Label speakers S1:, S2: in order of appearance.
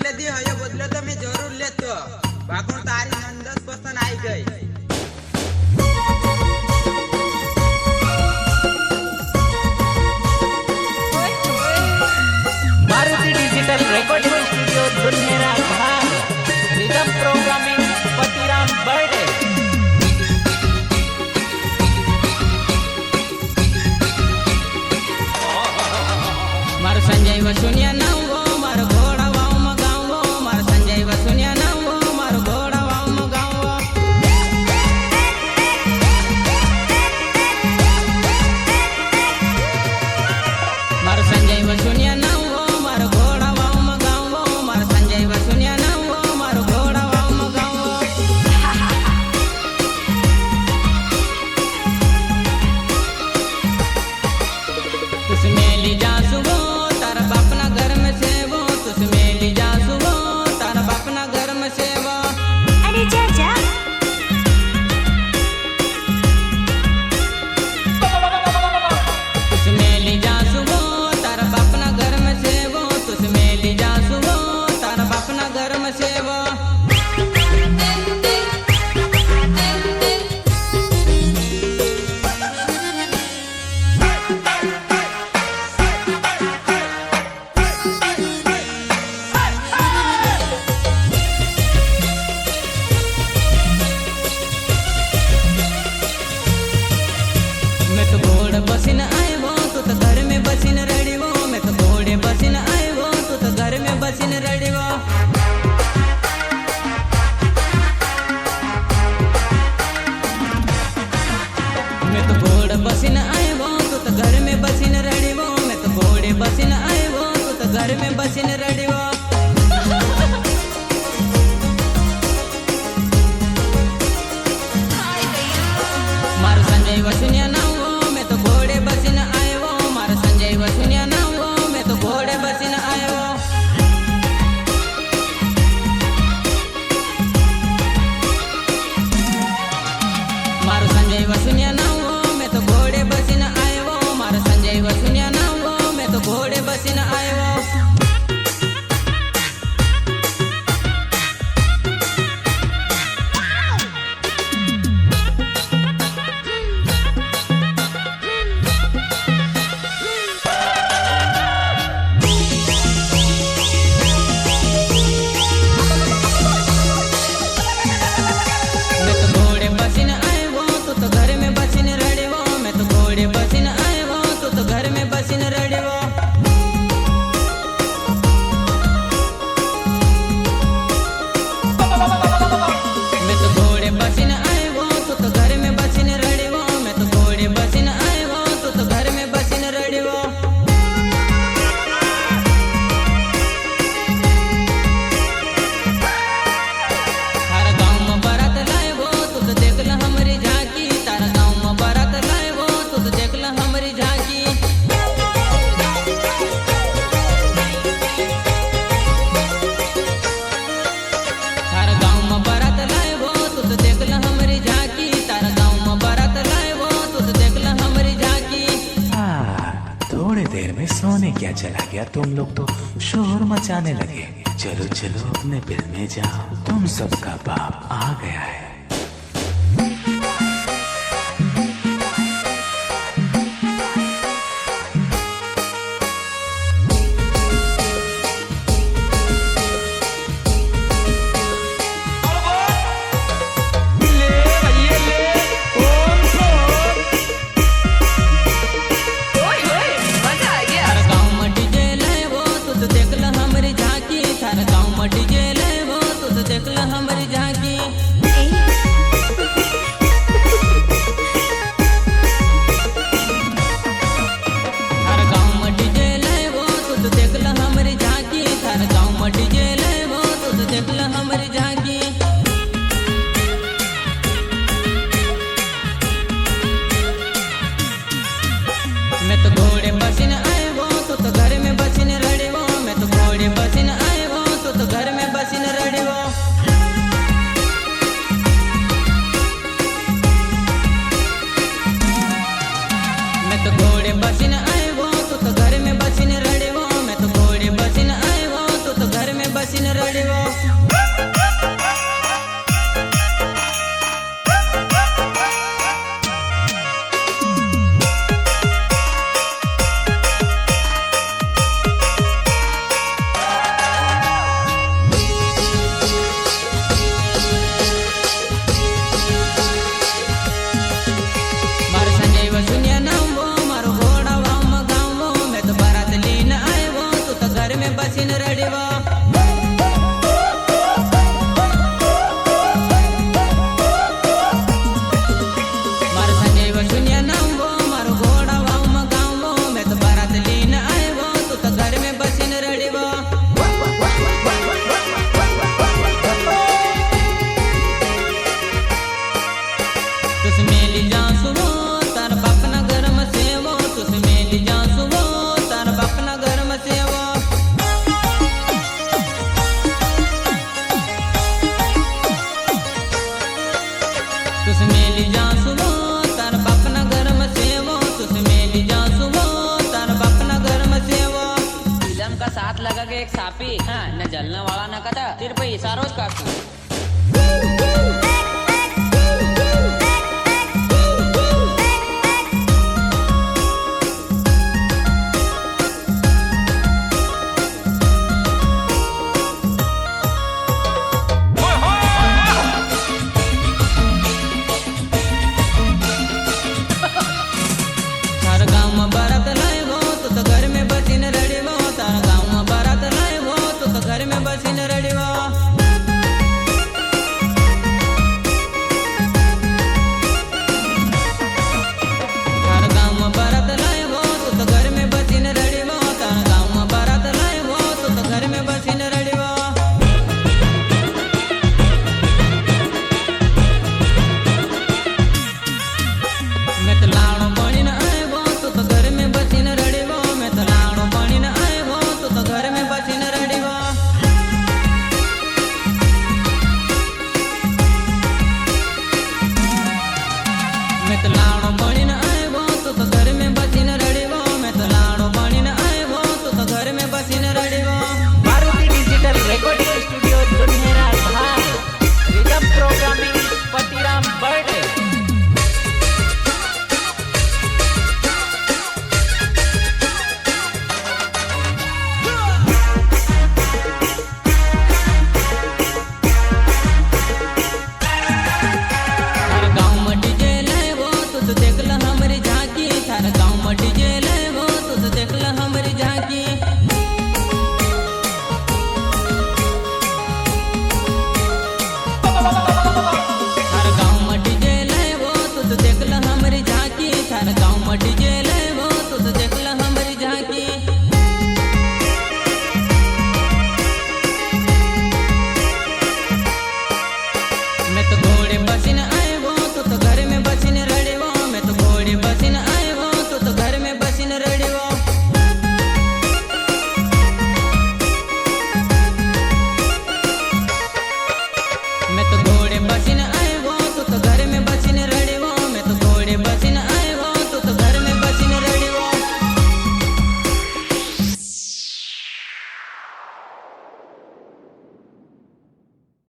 S1: ले दी है बदले तो मैं जरूर लेतो बाकुन तारी नंदस पसंद आई गई
S2: Maruti digital recording studio Dulhera घाट रिदम प्रोग्रामिंग पतिराम बर्डे मार संजय वसुनिया नवो मार घोड़ा वाव मगावो मार संजय वसुनिया नवो मार घोड़ा वाव मगावो मार संजय वसुनिया नवो मार घोड़ा वाव मगावो मार संजय वसुनिया नवो मार घोड़ा वाव मगावो तुसमें ली जा सुबो तारा बापना घर में सेवो तुसमें ली जा सुबो तारा बापना घर में सेवो
S3: अरे चाचा
S2: तुसमें ली जा सुबो तारा बापना घर में सेवो तुसमें ली जा सुबो तारा बापना घर में सेवो मैं तो घोड़े बसिन आयो तू तो घर में बसिन रड़ीवो मैं तो घोड़े बसिन आयो तू तो घर में बसिन रड़ीवो मैं तो घोड़े बसिन आयो तू तो घर में बसिन रड़ीवो मैं तो घोड़े बसिन आयो तू तो घर में बसिन रड़ीवो मार संजय वसुनिया नवो मैं तो घोड़े बसिन आयो मार संजय वसुनिया नवो मैं तो घोड़े बसिन आयो मार संजय वसुनिया नवो मैं तो घोड़े बसिन आयो मार संजय वसुनिया नवो मैं तो घोड़े बसिन आयो मैं तो घोड़े बसिन आयो तू तो घर में बसिन रड़ीवो मैं तो घोड़े बसिन आयो तू तो घर में बसिन रड़ीवो मैं तो घोड़े बसिन आयो तू तो घर में बसिन रड़ीवो मैं तो घोड़े बसिन आयो तू तो घर में बसिन रड़ीवो तारा गाँव में बारात लाएवो तू तो देख ल हमरी झांकी तारा गाँव में बारात लाएवो तू तो देख ल हमरी झांकी तारा गाँव में बारात लाएवो तू तो देख ल हमरी झांकी तारा गाँव में बारात लाएवो तू तो देख ल हमरी झांकी
S4: थोड़ी देर में सोने क्या चला गया तुम लोग तो शोर मचाने लगे चलो चलो अपने बिल में जाओ तुम सबका बाप आ गया है
S2: थारा गाँव में डीजे लाएवो तू तो देख ल हमरी झांकी थारा गाँव में डीजे लाएवो तू तो देख ल हमरी झांकी थारा गाँव में डीजे लाएवो तू तो देख ल हमरी झांकी थारा गाँव में डीजे लाएवो तू तो देख ल हमरी झांकी मैं तो घोड़े बसिन आयो तू तो घर में बसिन रड़ीवो मैं तो घोड़े बसिन आयो तू तो घर में बसिन रड़ीवो રડવો बसीन रडवा मार संजय वसुनिया नामो मारो घोड़ा वाव मगावो मैं तो बारात लीन आयो तू तो घर में बसीन रडवा तुस मेली जा सुवो तार बाप ना घर में सेवो तुस मेली जा सुवो तार बाप ना घर में सेवो तुस मेली जा सुवो तार बाप ना घर में सेवो तुस मेली जा सुवो तार बाप ना घर में सेवो
S3: फिल्म का साथ लगा के एक सापी हाँ न जलने वाला न कदा सिर्फ इशारों काफी